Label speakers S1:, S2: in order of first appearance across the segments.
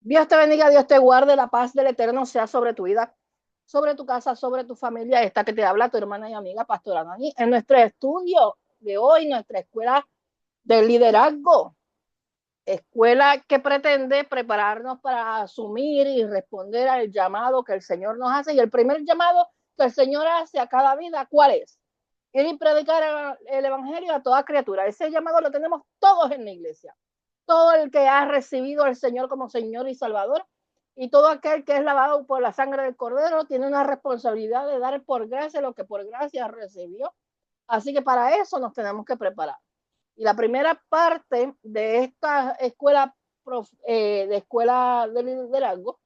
S1: Dios te bendiga, Dios te guarde, la paz del Eterno sea sobre tu vida, sobre tu casa, sobre tu familia. Esta que te habla tu hermana y amiga, Pastora Nani, en nuestro estudio de hoy, nuestra escuela de liderazgo, escuela que pretende prepararnos para asumir y responder al llamado que el Señor nos hace. Y el primer llamado que el Señor hace a cada vida, ¿cuál es? Ir y predicar el Evangelio a toda criatura. Ese llamado lo tenemos todos en la iglesia. Todo el que ha recibido al Señor como Señor y Salvador y todo aquel que es lavado por la sangre del Cordero tiene una responsabilidad de dar por gracia lo que por gracia recibió. Así que para eso nos tenemos que preparar. Y la primera parte de esta escuela de liderazgo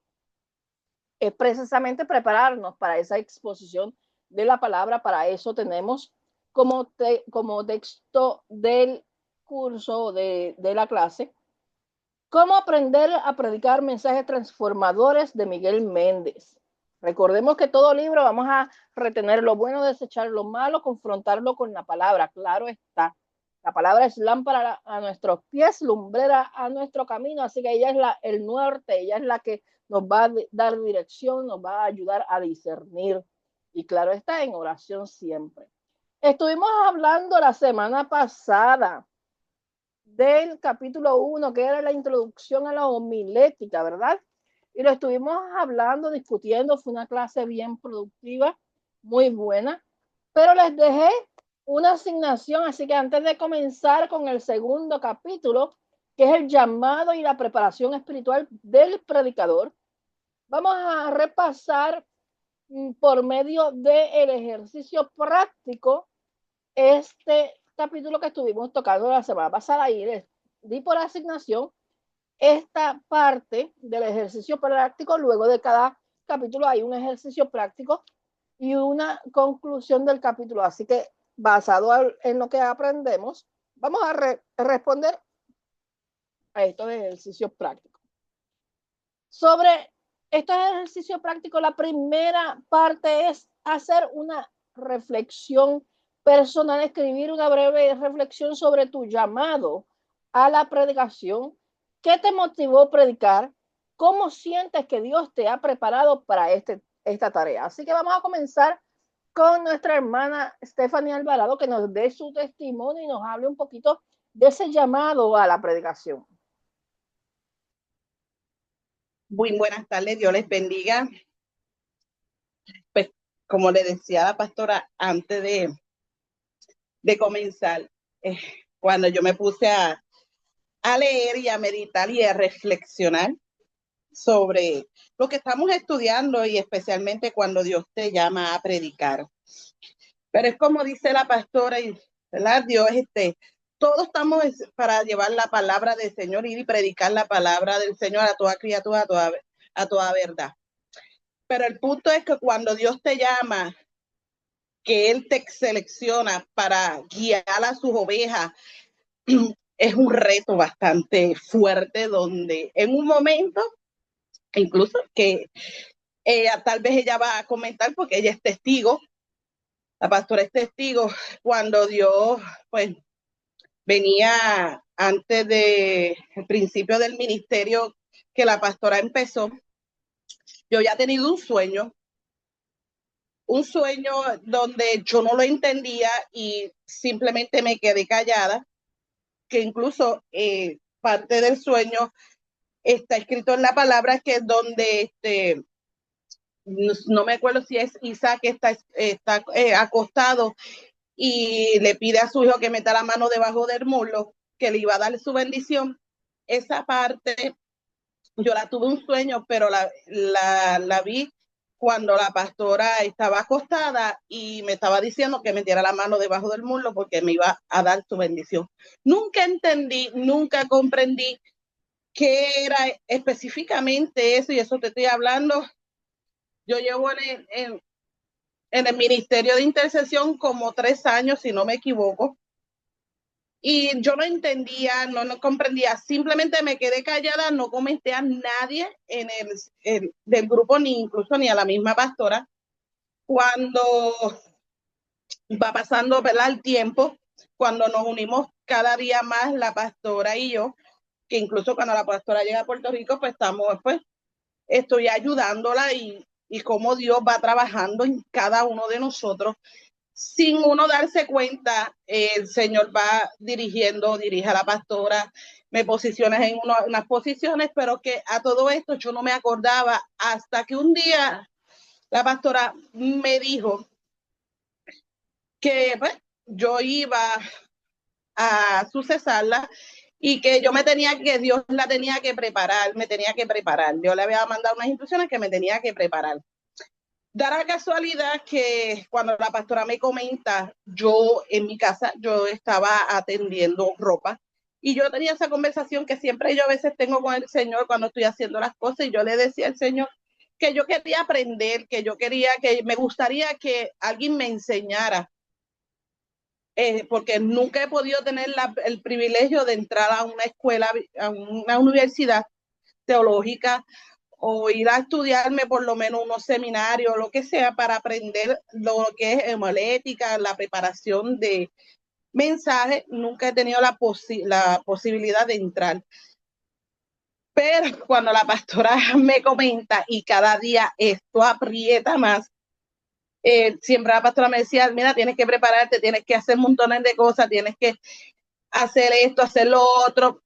S1: es precisamente prepararnos para esa exposición de la palabra. Para eso tenemos como texto del curso de la clase cómo aprender a predicar mensajes transformadores de Miguel Méndez. Recordemos que todo libro vamos a retener lo bueno, desechar lo malo, confrontarlo con la palabra. Claro está. La palabra es lámpara a nuestros pies, lumbrera a nuestro camino, así que ella es el norte, ella es la que nos va a dar dirección, nos va a ayudar a discernir. Y claro está, en oración siempre. Estuvimos hablando la semana pasada del capítulo 1, que era la introducción a la homilética, ¿verdad? Y lo estuvimos hablando, discutiendo, fue una clase bien productiva, muy buena, pero les dejé una asignación, así que antes de comenzar con el segundo capítulo, que es el llamado y la preparación espiritual del predicador, vamos a repasar por medio del ejercicio práctico este capítulo que estuvimos tocando la semana pasada y les di por asignación esta parte del ejercicio práctico. Luego de cada capítulo hay un ejercicio práctico y una conclusión del capítulo. Así que basado en lo que aprendemos, vamos a responder a estos ejercicios prácticos. Sobre estos ejercicios prácticos, la primera parte es hacer una reflexión personal, escribir una breve reflexión sobre tu llamado a la predicación. ¿Qué te motivó a predicar? ¿Cómo sientes que Dios te ha preparado para esta tarea? Así que vamos a comenzar con nuestra hermana Stephanie Alvarado, que nos dé su testimonio y nos hable un poquito de ese llamado a la predicación.
S2: Muy buenas tardes, Dios les bendiga. Pues, como le decía la pastora antes de comenzar, cuando yo me puse a leer y a meditar y a reflexionar sobre lo que estamos estudiando y especialmente cuando Dios te llama a predicar. Pero es como dice la pastora, ¿verdad? Dios, todos estamos para llevar la palabra del Señor y predicar la palabra del Señor a toda criatura, a toda verdad. Pero el punto es que cuando Dios te llama, que Él te selecciona para guiar a sus ovejas, es un reto bastante fuerte donde en un momento, incluso que tal vez ella va a comentar porque ella es testigo, la pastora es testigo, cuando Dios pues venía antes del principio del ministerio que la pastora empezó, yo ya he tenido un sueño donde yo no lo entendía y simplemente me quedé callada, que incluso parte del sueño está escrito en la palabra, que es donde no me acuerdo si es Isaac que está acostado y le pide a su hijo que meta la mano debajo del muslo, que le iba a dar su bendición. Esa parte yo la tuve un sueño, pero la vi cuando la pastora estaba acostada y me estaba diciendo que metiera la mano debajo del muslo porque me iba a dar su bendición. Nunca entendí, nunca comprendí qué era específicamente eso, y eso te estoy hablando. Yo llevo en el ministerio de intercesión como 3 años, si no me equivoco, y yo no entendía, no comprendía, simplemente me quedé callada, no comenté a nadie del grupo, ni incluso ni a la misma pastora. Cuando va pasando, ¿verdad?, el tiempo, cuando nos unimos cada día más la pastora y yo, que incluso cuando la pastora llega a Puerto Rico, pues estoy ayudándola y cómo Dios va trabajando en cada uno de nosotros. Sin uno darse cuenta, el Señor va dirige a la pastora, me posiciona en unas posiciones, pero que a todo esto yo no me acordaba hasta que un día la pastora me dijo que pues, yo iba a sucesarla y que Dios la tenía que preparar, me tenía que preparar. Dios le había mandado unas instrucciones que me tenía que preparar. Da la casualidad que cuando la pastora me comenta, yo en mi casa, yo estaba atendiendo ropa y yo tenía esa conversación que siempre yo a veces tengo con el Señor cuando estoy haciendo las cosas y yo le decía al Señor que yo quería aprender, que me gustaría que alguien me enseñara, porque nunca he podido tener el privilegio de entrar a una escuela, a una universidad teológica o ir a estudiarme por lo menos unos seminarios, lo que sea, para aprender lo que es homilética, la preparación de mensajes. Nunca he tenido la posibilidad de entrar. Pero cuando la pastora me comenta y cada día esto aprieta más, siempre la pastora me decía, mira, tienes que prepararte, tienes que hacer montones de cosas, tienes que hacer esto, hacer lo otro.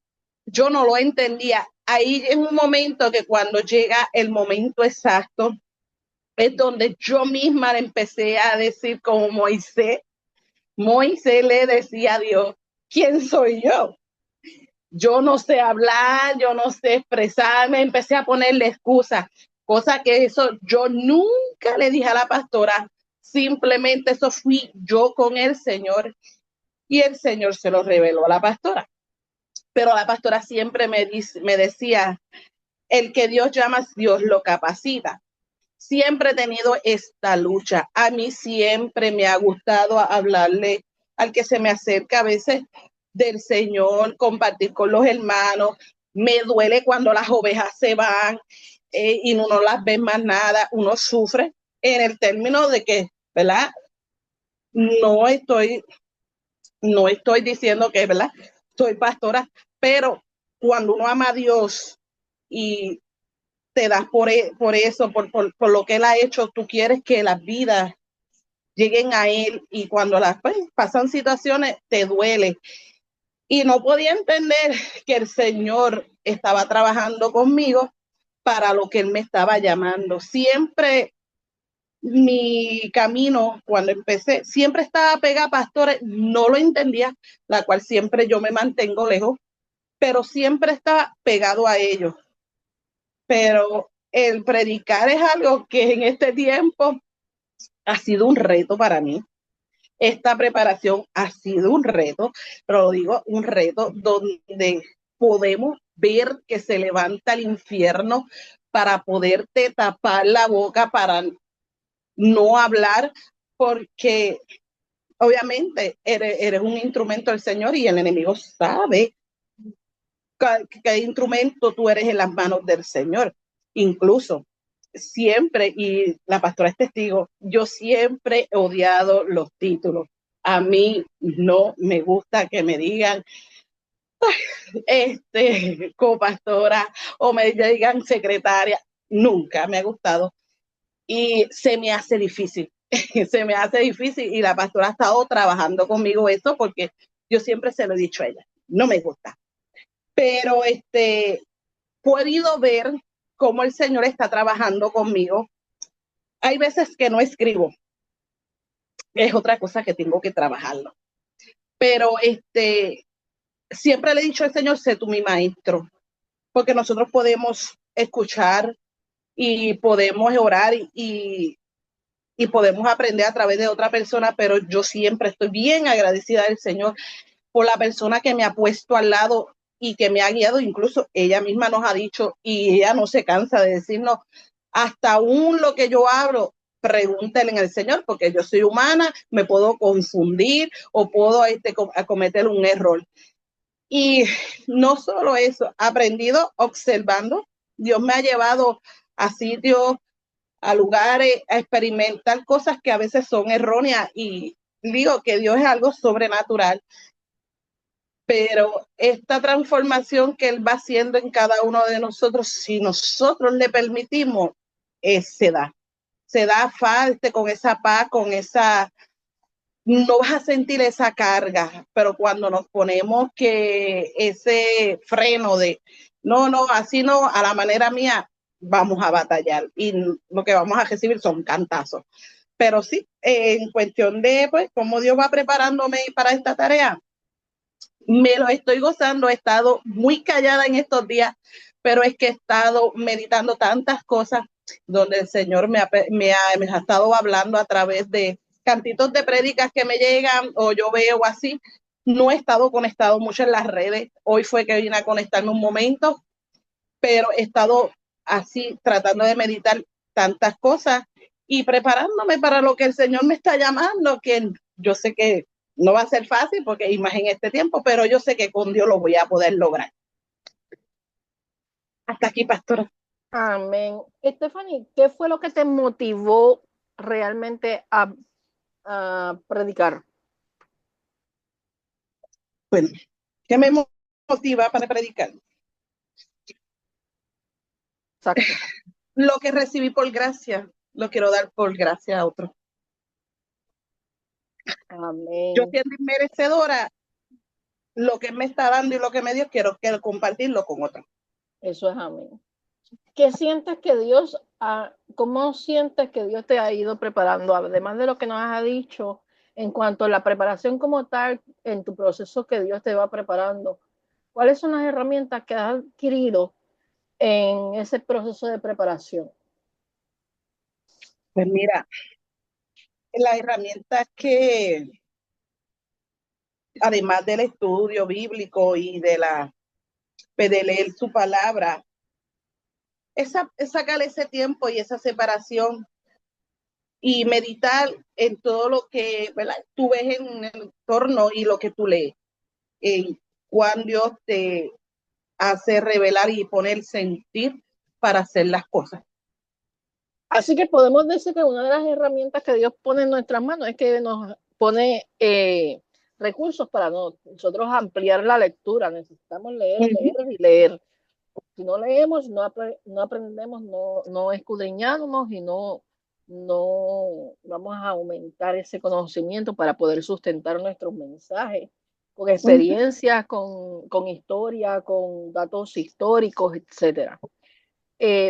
S2: Yo no lo entendía. Ahí es un momento que cuando llega el momento exacto, es donde yo misma le empecé a decir como Moisés le decía a Dios, ¿quién soy yo? Yo no sé hablar, yo no sé expresarme, empecé a ponerle excusas, cosa que eso yo nunca le dije a la pastora, simplemente eso fui yo con el Señor y el Señor se lo reveló a la pastora. Pero la pastora siempre me decía, el que Dios llama, Dios lo capacita. Siempre he tenido esta lucha. A mí siempre me ha gustado hablarle al que se me acerca a veces del Señor, compartir con los hermanos. Me duele cuando las ovejas se van y no las ve más nada. Uno sufre en el término de que, ¿verdad? No estoy, no estoy diciendo que, ¿verdad? Soy pastora, pero cuando uno ama a Dios y te das por eso, por lo que Él ha hecho, tú quieres que las vidas lleguen a Él y cuando pasan situaciones, te duele. Y no podía entender que el Señor estaba trabajando conmigo para lo que Él me estaba llamando. Siempre mi camino, cuando empecé, siempre estaba pegada a pastores, no lo entendía, la cual siempre yo me mantengo lejos, pero siempre estaba pegado a ellos. Pero el predicar es algo que en este tiempo ha sido un reto para mí. Esta preparación ha sido un reto, pero lo digo, un reto donde podemos ver que se levanta el infierno para poderte tapar la boca, para no hablar, porque obviamente eres un instrumento del Señor y el enemigo sabe qué instrumento tú eres en las manos del Señor. Incluso siempre, y la pastora es testigo, yo siempre he odiado los títulos. A mí no me gusta que me digan copastora o me digan secretaria. Nunca me ha gustado y se me hace difícil. Se me hace difícil y la pastora ha estado trabajando conmigo eso porque yo siempre se lo he dicho a ella. No me gusta. Pero podido ver cómo el Señor está trabajando conmigo. Hay veces que no escribo, es otra cosa que tengo que trabajarlo. Pero siempre le he dicho al Señor, sé tú mi maestro, porque nosotros podemos escuchar y podemos orar y podemos aprender a través de otra persona, pero yo siempre estoy bien agradecida del Señor por la persona que me ha puesto al lado y que me ha guiado. Incluso ella misma nos ha dicho y ella no se cansa de decirnos, hasta aún lo que yo hablo, pregúntenle al Señor, porque yo soy humana, me puedo confundir o puedo cometer un error. Y no solo eso, aprendido observando. Dios me ha llevado a sitios, a lugares, a experimentar cosas que a veces son erróneas y digo que Dios es algo sobrenatural. pero esta transformación que Él va haciendo en cada uno de nosotros, si nosotros le permitimos, se da fuerte con esa paz, con esa, no vas a sentir esa carga, pero cuando nos ponemos que ese freno de, no, no, así no, a la manera mía, vamos a batallar y lo que vamos a recibir son cantazos. Pero sí, en cuestión de pues cómo Dios va preparándome para esta tarea, me lo estoy gozando, he estado muy callada en estos días, pero es que he estado meditando tantas cosas donde el Señor me ha estado hablando a través de cantitos de prédicas que me llegan o yo veo así. No he estado conectado mucho en las redes. Hoy fue que vine a conectarme un momento, pero he estado así tratando de meditar tantas cosas y preparándome para lo que el Señor me está llamando, que yo sé que no va a ser fácil porque es más en este tiempo, pero yo sé que con Dios lo voy a poder lograr. Hasta aquí, pastora.
S1: Amén. Stephanie, ¿qué fue lo que te motivó realmente a predicar?
S2: Bueno, ¿qué me motiva para predicar?
S1: Exacto.
S2: Lo que recibí por gracia, lo quiero dar por gracia a otros. Yo
S1: Amén.
S2: siendo inmerecedora, lo que me está dando y lo que me dio, quiero compartirlo con otros.
S1: Eso es amén. ¿Qué sientes que Dios, cómo sientes que Dios te ha ido preparando? Además de lo que nos ha dicho en cuanto a la preparación como tal, en tu proceso que Dios te va preparando, ¿cuáles son las herramientas que has adquirido en ese proceso de preparación?
S2: Pues mira, las herramientas que, además del estudio bíblico y de leer su palabra, es sacar ese tiempo y esa separación y meditar en todo lo que, ¿verdad?, tú ves en el entorno y lo que tú lees. Cuando Dios te hace revelar y poner sentir para hacer las cosas.
S1: Así que podemos decir que una de las herramientas que Dios pone en nuestras manos es que nos pone recursos para nosotros ampliar la lectura. Necesitamos leer, leer y leer. Si no leemos, no aprendemos, no escudriñamos y no vamos a aumentar ese conocimiento para poder sustentar nuestros mensajes con experiencias, con historia, con datos históricos, etcétera.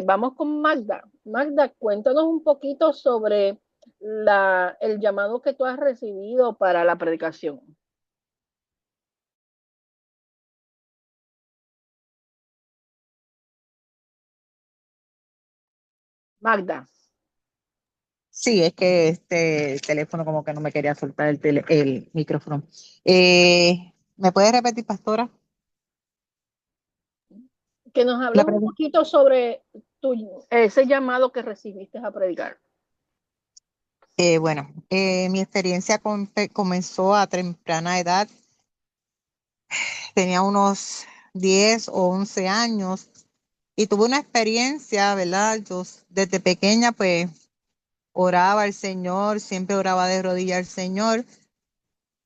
S1: Vamos con Magda. Magda, cuéntanos un poquito sobre el llamado que tú has recibido para la predicación. Magda.
S3: Sí, es que este teléfono como que no me quería soltar el micrófono. ¿Me puede repetir, pastora?
S1: Que nos hables un poquito sobre ese llamado que recibiste a predicar.
S3: Bueno, mi experiencia comenzó a temprana edad. Tenía unos 10 o 11 años y tuve una experiencia, ¿verdad? Yo desde pequeña pues oraba al Señor, siempre oraba de rodillas al Señor,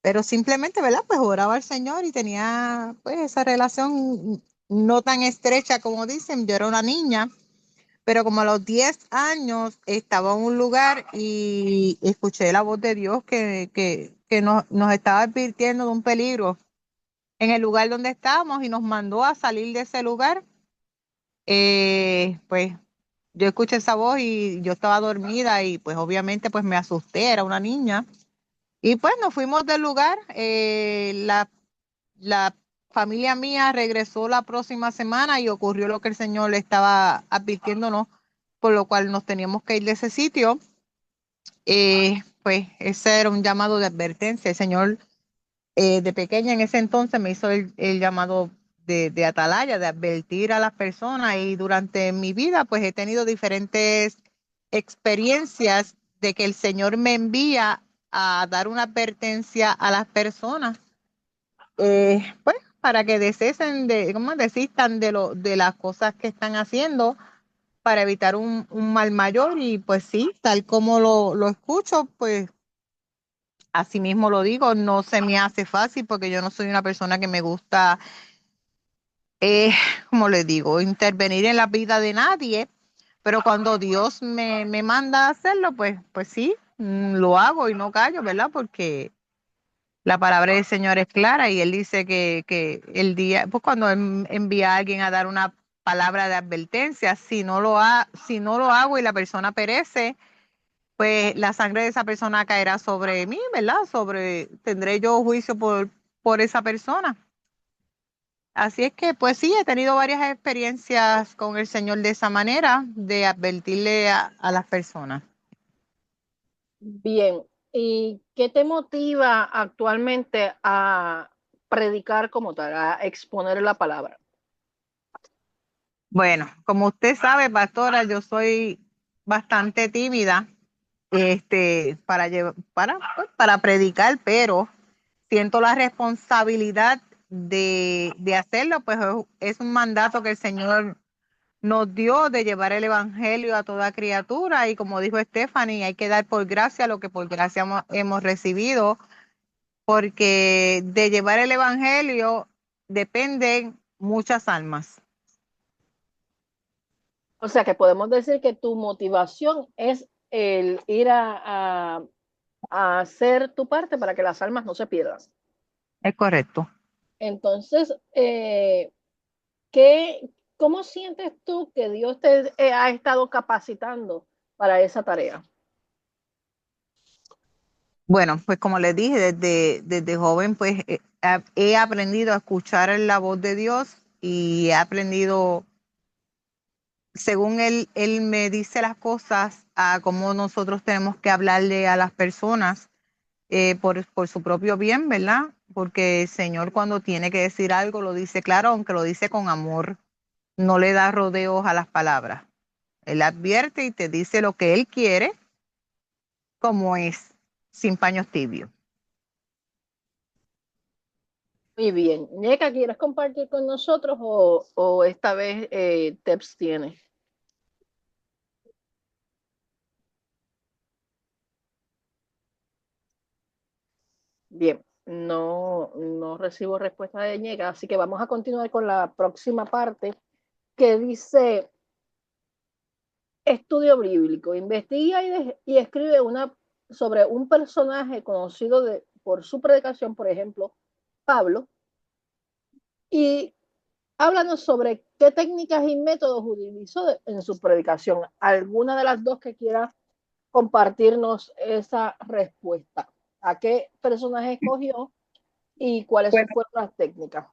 S3: pero simplemente, ¿verdad? Pues oraba al Señor y tenía pues esa relación no tan estrecha como dicen. Yo era una niña, pero como a los 10 años estaba en un lugar y escuché la voz de Dios que nos estaba advirtiendo de un peligro en el lugar donde estábamos y nos mandó a salir de ese lugar. Pues yo escuché esa voz y yo estaba dormida y pues obviamente pues me asusté, era una niña. Y pues nos fuimos del lugar. La familia mía regresó la próxima semana y ocurrió lo que el Señor le estaba advirtiéndonos, por lo cual nos teníamos que ir de ese sitio. Pues ese era un llamado de advertencia. El Señor de pequeña en ese entonces me hizo el llamado de atalaya, de advertir a las personas, y durante mi vida pues he tenido diferentes experiencias de que el Señor me envía a dar una advertencia a las personas, pues para que desistan de las cosas que están haciendo para evitar un mal mayor. Y pues sí, tal como lo escucho, pues así mismo lo digo, no se me hace fácil porque yo no soy una persona que me gusta, como le digo, intervenir en la vida de nadie, pero cuando Dios me manda a hacerlo, pues sí, lo hago y no callo, ¿verdad? Porque la palabra del Señor es clara y Él dice que el día, pues cuando Él envía a alguien a dar una palabra de advertencia, si no lo hago y la persona perece, pues la sangre de esa persona caerá sobre mí, ¿verdad? Tendré yo juicio por esa persona. Así es que, pues sí, he tenido varias experiencias con el Señor de esa manera, de advertirle a las personas.
S1: Bien, ¿y qué te motiva actualmente a predicar como tal, a exponer la palabra?
S3: Bueno, como usted sabe, pastora, yo soy bastante tímida, para predicar, pero siento la responsabilidad de hacerlo, pues es un mandato que el Señor nos dio de llevar el evangelio a toda criatura y como dijo Stephanie, hay que dar por gracia lo que por gracia hemos recibido, porque de llevar el evangelio dependen muchas almas.
S1: O sea que podemos decir que tu motivación es el ir a hacer tu parte para que las almas no se pierdan.
S3: Es correcto.
S1: Entonces, ¿qué, cómo sientes tú que Dios te ha estado capacitando para esa tarea?
S3: Bueno, pues como les dije, desde joven, pues he aprendido a escuchar la voz de Dios y he aprendido, según él me dice las cosas, a cómo nosotros tenemos que hablarle a las personas por su propio bien, ¿verdad? Porque el Señor cuando tiene que decir algo lo dice claro, aunque lo dice con amor, no le da rodeos a las palabras. Él advierte y te dice lo que Él quiere, como es, sin paños tibios.
S1: Muy bien. Ñeca, ¿quieres compartir con nosotros o esta vez Teps tiene? Bien, no recibo respuesta de Ñeca, así que vamos a continuar con la próxima parte que dice estudio bíblico. Investiga y escribe sobre un personaje conocido por su predicación, por ejemplo, Pablo, y háblanos sobre qué técnicas y métodos utilizó en su predicación. Alguna de las dos que quiera compartirnos esa respuesta. ¿A qué personaje escogió y cuáles
S2: Bueno,
S1: fueron las técnicas?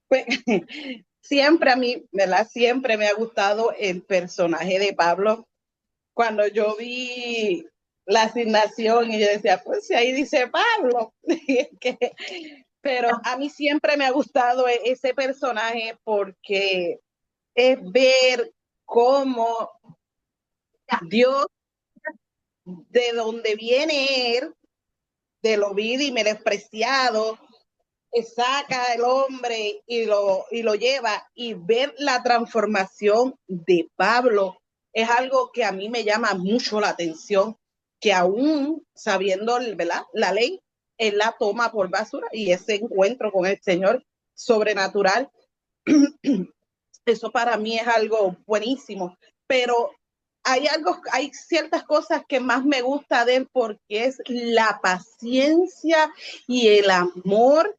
S2: pues siempre a mí, ¿verdad? Siempre me ha gustado el personaje de Pablo. Cuando yo vi la asignación y yo decía, pues si ahí dice Pablo, pero a mí siempre me ha gustado ese personaje porque es ver cómo Dios, de donde viene él, de lo vil y menospreciado, saca el hombre y lo lleva, y ver la transformación de Pablo es algo que a mí me llama mucho la atención, que aún sabiendo, ¿verdad?, la ley, él la toma por basura y ese encuentro con el Señor sobrenatural, eso para mí es algo buenísimo, pero hay ciertas cosas que más me gusta de él porque es la paciencia y el amor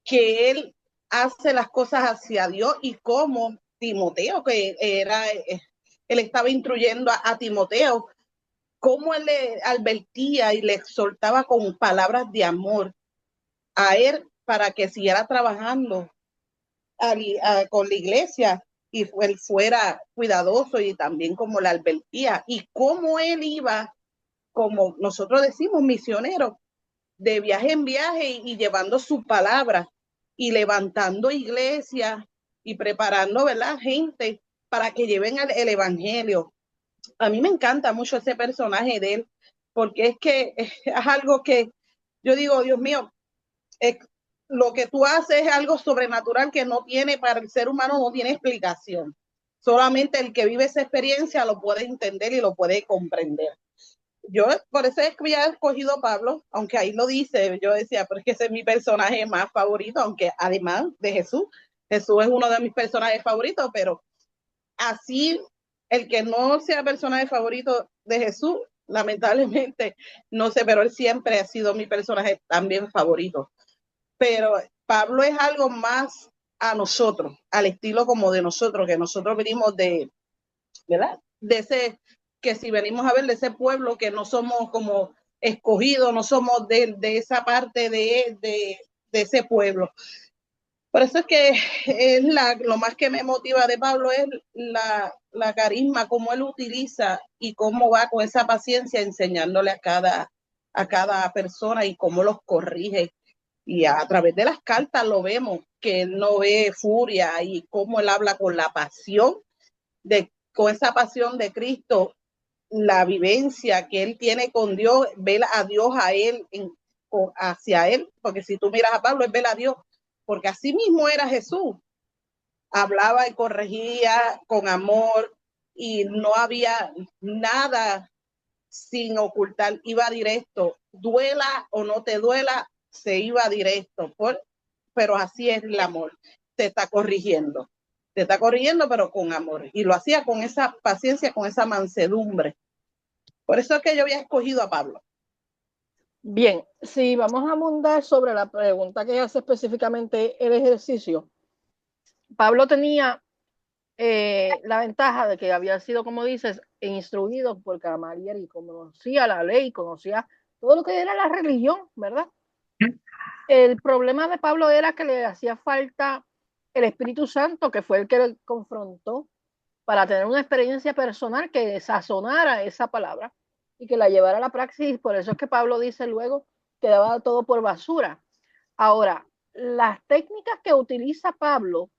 S2: que él hace las cosas hacia Dios y como Timoteo, él estaba instruyendo a Timoteo, cómo él le advertía y le exhortaba con palabras de amor a él para que siguiera trabajando con la iglesia y él fuera cuidadoso y también como le advertía y cómo él iba, como nosotros decimos, misionero, de viaje en viaje y llevando su palabra y levantando iglesias y preparando, ¿verdad?, gente para que lleven el evangelio. A mí me encanta mucho ese personaje de él, porque es que es algo que yo digo, Dios mío, lo que tú haces es algo sobrenatural que no tiene, para el ser humano no tiene explicación. Solamente el que vive esa experiencia lo puede entender y lo puede comprender. yo por eso es que había escogido a Pablo, aunque ahí lo dice, yo decía, pero es que ese es mi personaje más favorito, aunque además de Jesús, Jesús es uno de mis personajes favoritos, pero así el que no sea personaje favorito de Jesús, lamentablemente, no sé, pero él siempre ha sido mi personaje también favorito. Pero Pablo es algo más a nosotros, al estilo como de nosotros, que nosotros venimos de, ¿verdad? De ese, que si venimos a ver de ese pueblo que no somos como escogidos, no somos de esa parte de ese pueblo. Por eso es que es lo más que me motiva de Pablo es la carisma, cómo él utiliza y cómo va con esa paciencia enseñándole a cada persona y cómo los corrige. Y a través de las cartas lo vemos, que él no ve furia y cómo él habla con la pasión, con esa pasión de Cristo, la vivencia que él tiene con Dios, ver a Dios a él, hacia él, porque si tú miras a Pablo es ver a Dios, porque así mismo era Jesús, hablaba y corregía con amor y no había nada sin ocultar, iba directo, duela o no te duela, se iba directo, pero así es el amor, te está corrigiendo, pero con amor, y lo hacía con esa paciencia, con esa mansedumbre. Por eso es que yo había escogido a Pablo.
S1: Bien, si vamos a abundar sobre la pregunta que hace específicamente el ejercicio, Pablo tenía la ventaja de que había sido, como dices, instruido por Gamaliel y conocía la ley, conocía todo lo que era la religión, ¿verdad? El problema de Pablo era que le hacía falta el Espíritu Santo, que fue el que le confrontó para tener una experiencia personal que sazonara esa palabra y que la llevara a la praxis. Por eso es que Pablo dice luego que daba todo por basura. Ahora, las técnicas que utiliza Pablo,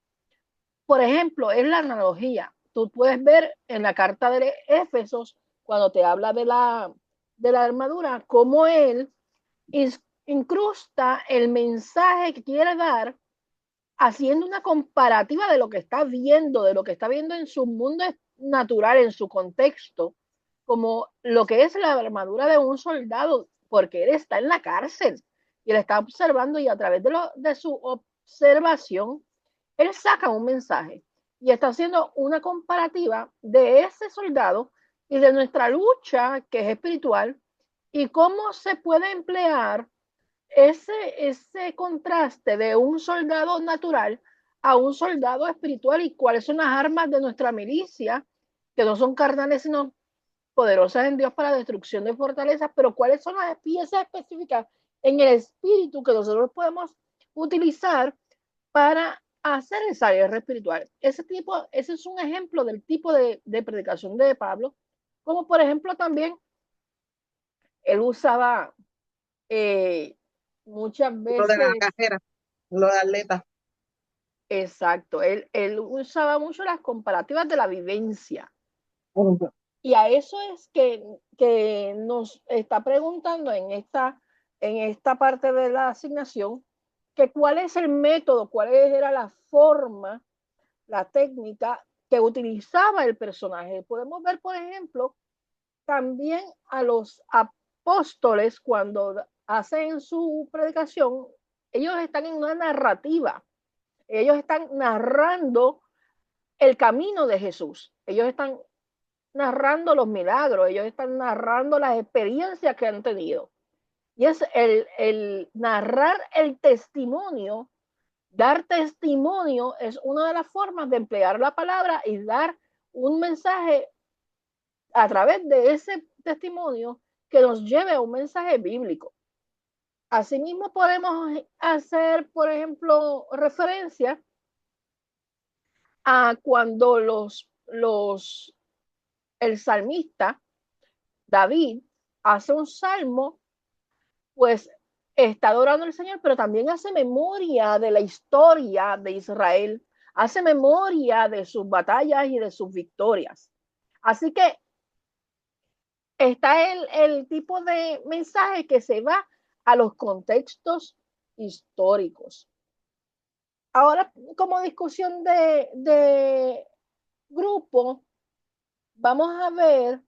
S1: por ejemplo, es la analogía. Tú puedes ver en la carta de Éfesos, cuando te habla de la armadura, cómo él incrusta el mensaje que quiere dar haciendo una comparativa de lo que está viendo, de lo que está viendo en su mundo natural, en su contexto, como lo que es la armadura de un soldado, porque él está en la cárcel y él está observando y a través de su observación, él saca un mensaje y está haciendo una comparativa de ese soldado y de nuestra lucha que es espiritual y cómo se puede emplear ese contraste de un soldado natural a un soldado espiritual y cuáles son las armas de nuestra milicia, que no son carnales, sino poderosas en Dios para destrucción de fortalezas, pero cuáles son las piezas específicas en el espíritu que nosotros podemos utilizar para hacer esa guerra espiritual. Ese es un ejemplo del tipo de predicación de Pablo, como por ejemplo también él usaba muchas
S2: Lo de la
S1: veces.
S2: carrera, lo de atleta.
S1: Exacto, él usaba mucho las comparativas de la vivencia.
S2: Uh-huh.
S1: Y a eso es que nos está preguntando en esta parte de la asignación, que cuál es el método, cuál era la forma, la técnica que utilizaba el personaje. Podemos ver, por ejemplo, también a los apóstoles cuando hacen su predicación, ellos están en una narrativa. Ellos están narrando el camino de Jesús. Ellos están narrando los milagros, ellos están narrando las experiencias que han tenido. Y es el narrar el testimonio, dar testimonio es una de las formas de emplear la palabra y dar un mensaje a través de ese testimonio que nos lleve a un mensaje bíblico. Asimismo podemos hacer, por ejemplo, referencia a cuando el salmista David hace un salmo, pues está adorando al Señor, pero también hace memoria de la historia de Israel, hace memoria de sus batallas y de sus victorias. Así que está el tipo de mensaje que se va a los contextos históricos. Ahora, como discusión de grupo, vamos a ver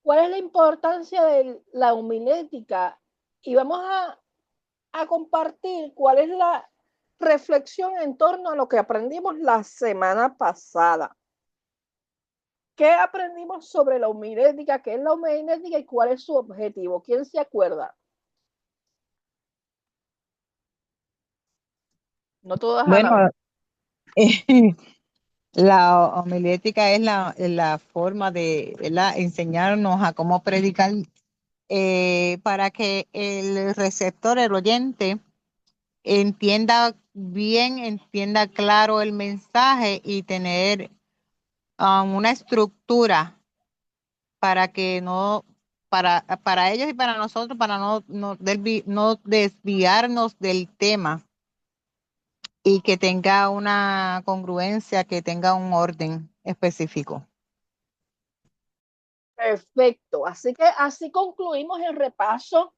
S1: ¿Cuál es la importancia de la homilética? Y vamos a compartir cuál es la reflexión en torno a lo que aprendimos la semana pasada. ¿Qué aprendimos sobre la homilética? ¿Qué es la homilética y cuál es su objetivo? ¿Quién se acuerda? No todas
S3: Bueno,
S1: hablan.
S3: la homilética es la forma de, ¿verdad?, enseñarnos a cómo predicar para que el receptor, el oyente, entienda bien, entienda claro el mensaje y tener una estructura para que no, para ellos y para nosotros, para no desviarnos del tema y que tenga una congruencia, que tenga un orden específico.
S1: Perfecto. Así que así concluimos el repaso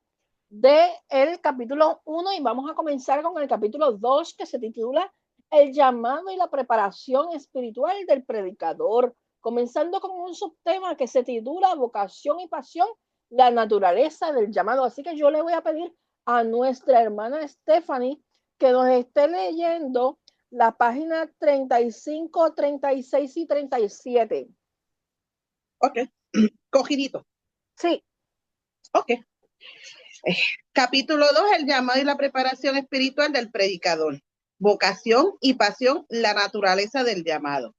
S1: del capítulo 1 y vamos a comenzar con el capítulo 2 que se titula El llamado y la preparación espiritual del predicador, comenzando con un subtema que se titula Vocación y pasión, la naturaleza del llamado. Así que yo le voy a pedir a nuestra hermana Stephanie que nos esté leyendo la página 35, 36 y 37.
S2: Ok, cogidito.
S1: Sí.
S2: Ok. Capítulo 2, el llamado y la preparación espiritual del predicador. Vocación y pasión, la naturaleza del llamado.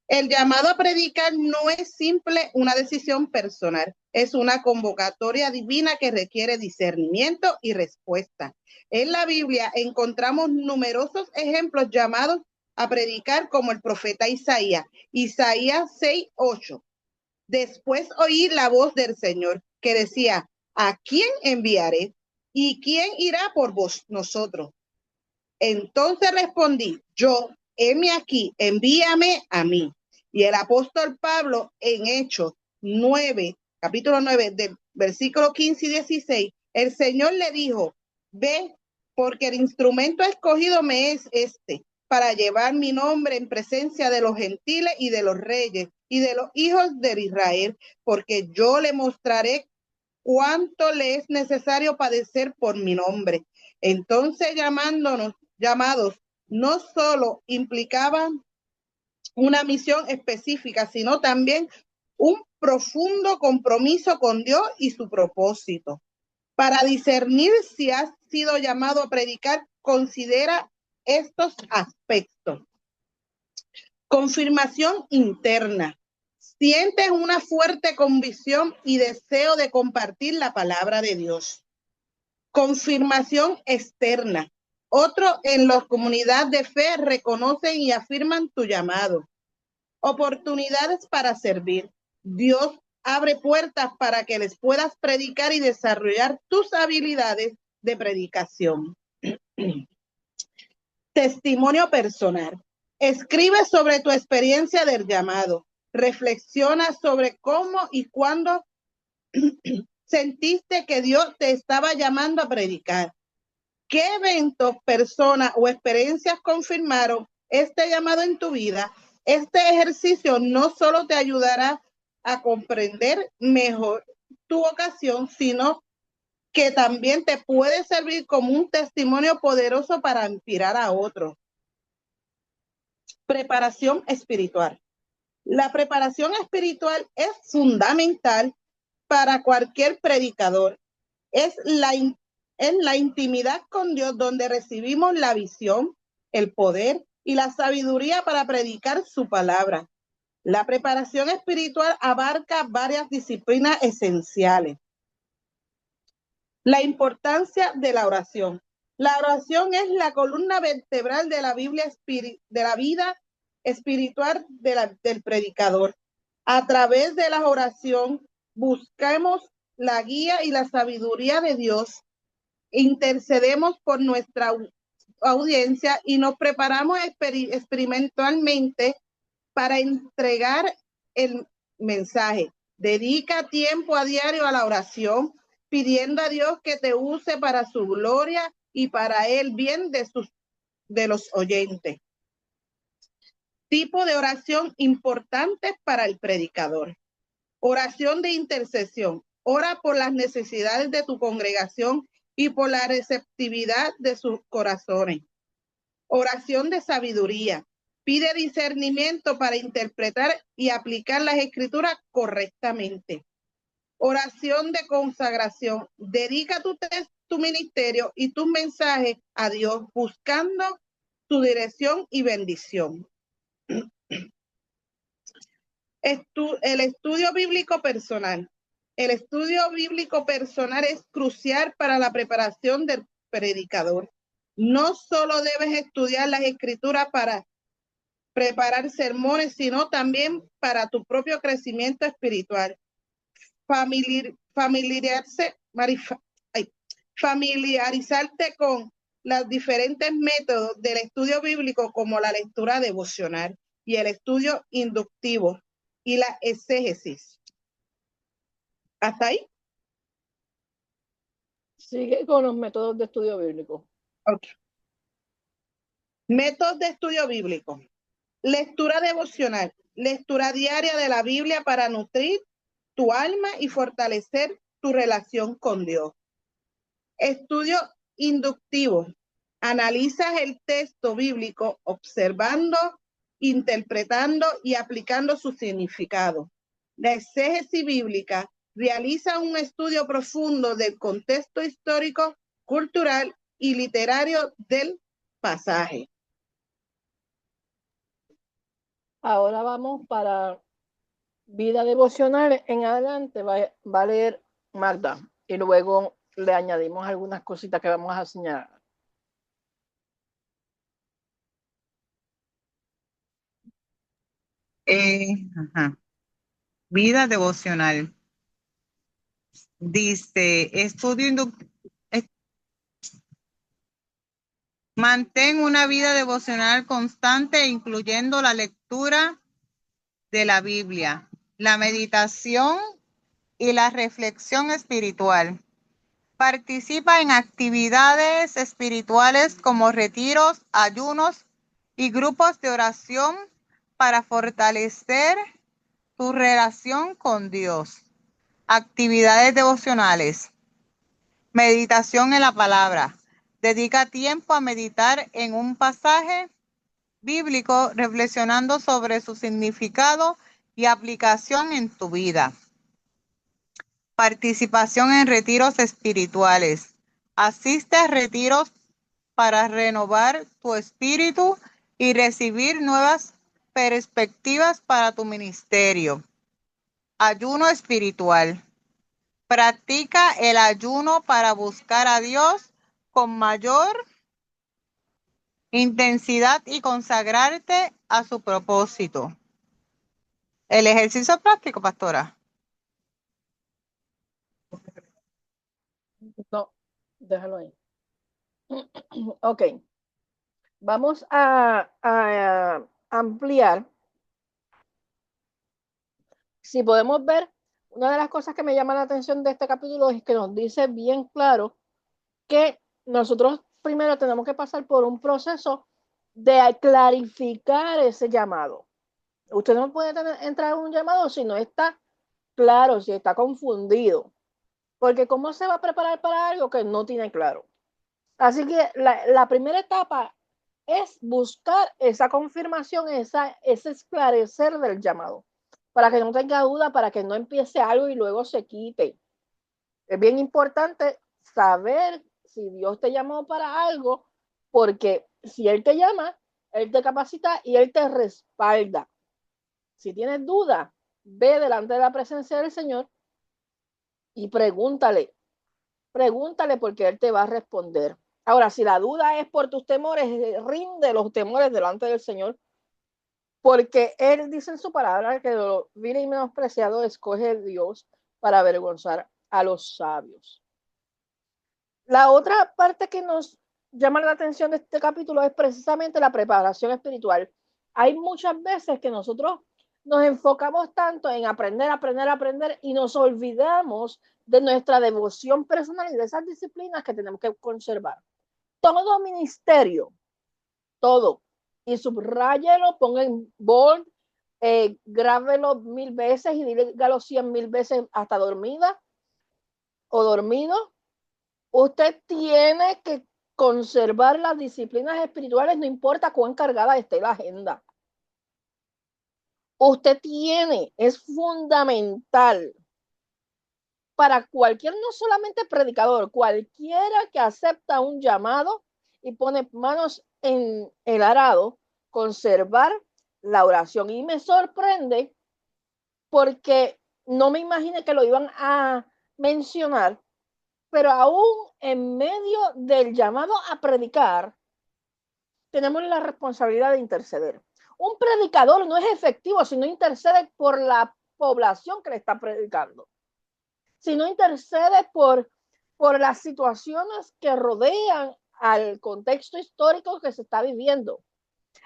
S2: El llamado a predicar no es simple una decisión personal, es una convocatoria divina que requiere discernimiento y respuesta. En la Biblia encontramos numerosos ejemplos llamados a predicar como el profeta Isaías. Isaías 6:8. Después oí la voz del Señor que decía, ¿a quién enviaré? ¿Y quién irá por nosotros? Entonces respondí, yo, heme aquí, envíame a mí. Y el apóstol Pablo en Hechos 9, capítulo 9, del versículo 15 y 16, el Señor le dijo, ve, porque el instrumento escogido me es este, para llevar mi nombre en presencia de los gentiles y de los reyes y de los hijos de Israel, porque yo le mostraré cuánto le es necesario padecer por mi nombre. Entonces llamados no solo implicaban una misión específica, sino también un profundo compromiso con Dios y su propósito. Para discernir si has sido llamado a predicar, considera estos aspectos. Confirmación interna. Sientes una fuerte convicción y deseo de compartir la palabra de Dios. Confirmación externa. Otros en la comunidad de fe reconocen y afirman tu llamado. Oportunidades para servir. Dios abre puertas para que les puedas predicar y desarrollar tus habilidades de predicación. Testimonio personal. Escribe sobre tu experiencia del llamado. Reflexiona sobre cómo y cuándo sentiste que Dios te estaba llamando a predicar. ¿Qué eventos, personas o experiencias confirmaron este llamado en tu vida? Este ejercicio no solo te ayudará a comprender mejor tu vocación, sino que también te puede servir como un testimonio poderoso para inspirar a otros. Preparación espiritual. La preparación espiritual es fundamental para cualquier predicador. Es la intimidad con Dios donde recibimos la visión, el poder y la sabiduría para predicar su palabra. La preparación espiritual abarca varias disciplinas esenciales. La importancia de la oración. La oración es la columna vertebral de la Biblia, de la vida espiritual del predicador. A través de la oración buscamos la guía y la sabiduría de Dios, intercedemos por nuestra audiencia y nos preparamos experimentalmente para entregar el mensaje. Dedica tiempo a diario a la oración, pidiendo a Dios que te use para su gloria y para el bien de los oyentes. Tipo de oración importante para el predicador. Oración de intercesión. Ora por las necesidades de tu congregación y por la receptividad de sus corazones. Oración de sabiduría. Pide discernimiento para interpretar y aplicar las escrituras correctamente. Oración de consagración. Dedica tu ministerio y tus mensajes a Dios, buscando su dirección y bendición. El estudio bíblico personal. El estudio bíblico personal es crucial para la preparación del predicador. No solo debes estudiar las escrituras para preparar sermones, sino también para tu propio crecimiento espiritual. Familiarizarte con los diferentes métodos del estudio bíblico, como la lectura devocional y el estudio inductivo y la exégesis. ¿Hasta ahí?
S1: Sigue con los métodos de estudio bíblico.
S2: Okay. Métodos de estudio bíblico. Lectura devocional. Lectura diaria de la Biblia para nutrir tu alma y fortalecer tu relación con Dios. Estudio inductivo. Analizas el texto bíblico observando, interpretando y aplicando su significado. La exégesis bíblica realiza un estudio profundo del contexto histórico, cultural y literario del pasaje.
S1: Ahora vamos para vida devocional. En adelante va a leer Magda y luego le añadimos algunas cositas que vamos a señalar.
S3: Vida devocional. Dice, mantén una vida devocional constante, incluyendo la lectura de la Biblia, la meditación y la reflexión espiritual. Participa en actividades espirituales como retiros, ayunos y grupos de oración para fortalecer tu relación con Dios. Actividades devocionales. Meditación en la palabra. Dedica tiempo a meditar en un pasaje bíblico, reflexionando sobre su significado y aplicación en tu vida. Participación en retiros espirituales. Asiste a retiros para renovar tu espíritu y recibir nuevas perspectivas para tu ministerio. Ayuno espiritual. Practica el ayuno para buscar a Dios con mayor intensidad y consagrarte a su propósito. El ejercicio práctico, pastora.
S1: No, déjalo ahí. Ok. Vamos a ampliar. Si podemos ver, una de las cosas que me llama la atención de este capítulo es que nos dice bien claro que nosotros primero tenemos que pasar por un proceso de clarificar ese llamado. Usted no puede entrar en un llamado si no está claro, si está confundido. Porque ¿cómo se va a preparar para algo que no tiene claro? Así que la primera etapa es buscar esa confirmación, ese esclarecer del llamado, para que no tenga duda, para que no empiece algo y luego se quite. Es bien importante saber si Dios te llamó para algo, porque si Él te llama, Él te capacita y Él te respalda. Si tienes duda, ve delante de la presencia del Señor y pregúntale porque Él te va a responder. Ahora, si la duda es por tus temores, rinde los temores delante del Señor, porque Él dice en su palabra que lo vil y menospreciado escoge Dios para avergonzar a los sabios. La otra parte que nos llama la atención de este capítulo es precisamente la preparación espiritual. Hay muchas veces que nosotros nos enfocamos tanto en aprender y nos olvidamos de nuestra devoción personal y de esas disciplinas que tenemos que conservar. Todo ministerio, todo, y subráyelo, ponga en bold, grábelo 1000 veces y dígalo 100,000 veces hasta dormida o dormido. Usted tiene que conservar las disciplinas espirituales, no importa cuán cargada esté la agenda. Usted tiene, es fundamental para cualquier, no solamente predicador, cualquiera que acepta un llamado y pone manos en el arado, conservar la oración. Y me sorprende porque no me imaginé que lo iban a mencionar, pero aún en medio del llamado a predicar, tenemos la responsabilidad de interceder. Un predicador no es efectivo si no intercede por la población que le está predicando, si no intercede por las situaciones que rodean al contexto histórico que se está viviendo.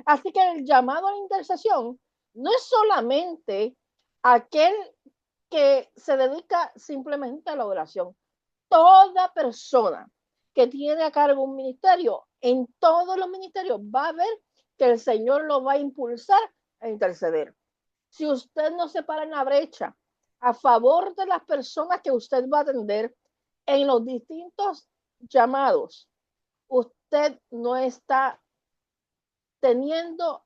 S1: Así que el llamado a la intercesión no es solamente aquel que se dedica simplemente a la oración. Toda persona que tiene a cargo un ministerio, en todos los ministerios va a ver que el Señor lo va a impulsar a interceder. Si usted no se para en la brecha a favor de las personas que usted va a atender en los distintos llamados, usted no está teniendo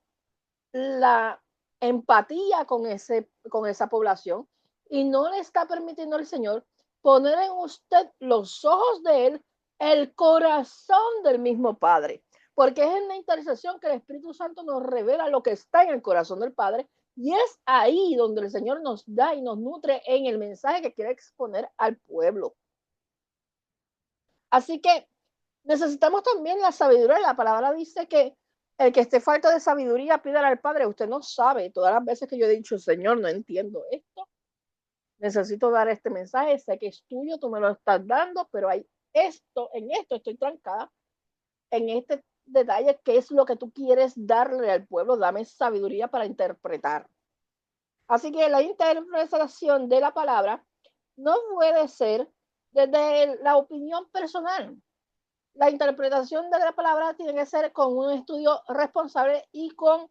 S1: la empatía con esa población y no le está permitiendo al Señor poner en usted los ojos de Él, el corazón del mismo Padre. Porque es en la intercesión que el Espíritu Santo nos revela lo que está en el corazón del Padre y es ahí donde el Señor nos da y nos nutre en el mensaje que quiere exponer al pueblo. Así que necesitamos también la sabiduría. La palabra dice que el que esté falta de sabiduría, pídale al Padre. Usted no sabe. Todas las veces que yo he dicho, Señor, no entiendo esto, necesito dar este mensaje, sé que es tuyo, tú me lo estás dando, pero hay en esto estoy trancada, en este detalle, ¿qué es lo que tú quieres darle al pueblo? Dame sabiduría para interpretar. Así que la interpretación de la palabra no puede ser desde la opinión personal. La interpretación de la palabra tiene que ser con un estudio responsable y con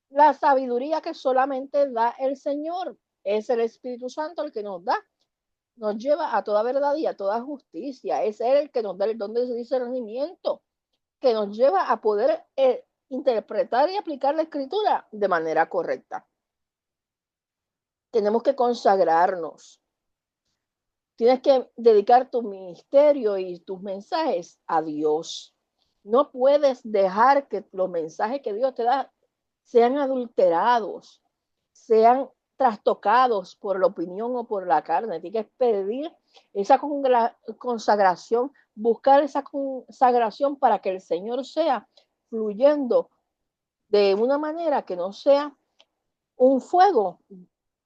S1: la sabiduría que solamente da el Señor. Es el Espíritu Santo el que nos da, nos lleva a toda verdad y a toda justicia. Es Él el que nos da el don de discernimiento, que nos lleva a poder interpretar y aplicar la Escritura de manera correcta. Tenemos que consagrarnos. Tienes que dedicar tu ministerio y tus mensajes a Dios. No puedes dejar que los mensajes que Dios te da sean adulterados, sean trastocados por la opinión o por la carne. Tienes que pedir esa consagración, buscar esa consagración para que el Señor sea fluyendo de una manera que no sea un fuego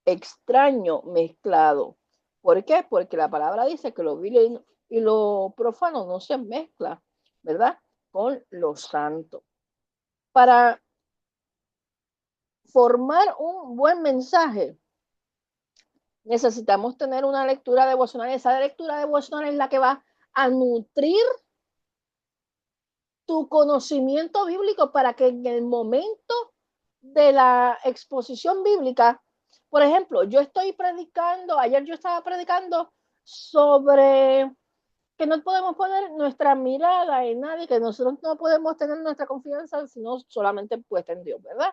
S1: extraño mezclado. ¿Por qué? Porque la palabra dice que lo vil y lo profano no se mezcla, ¿verdad? Con lo santo. Para formar un buen mensaje, necesitamos tener una lectura devocional. Esa lectura devocional es la que va a nutrir tu conocimiento bíblico para que en el momento de la exposición bíblica, por ejemplo, ayer yo estaba predicando sobre que no podemos poner nuestra mirada en nadie, que nosotros no podemos tener nuestra confianza sino solamente puesta en Dios, ¿verdad?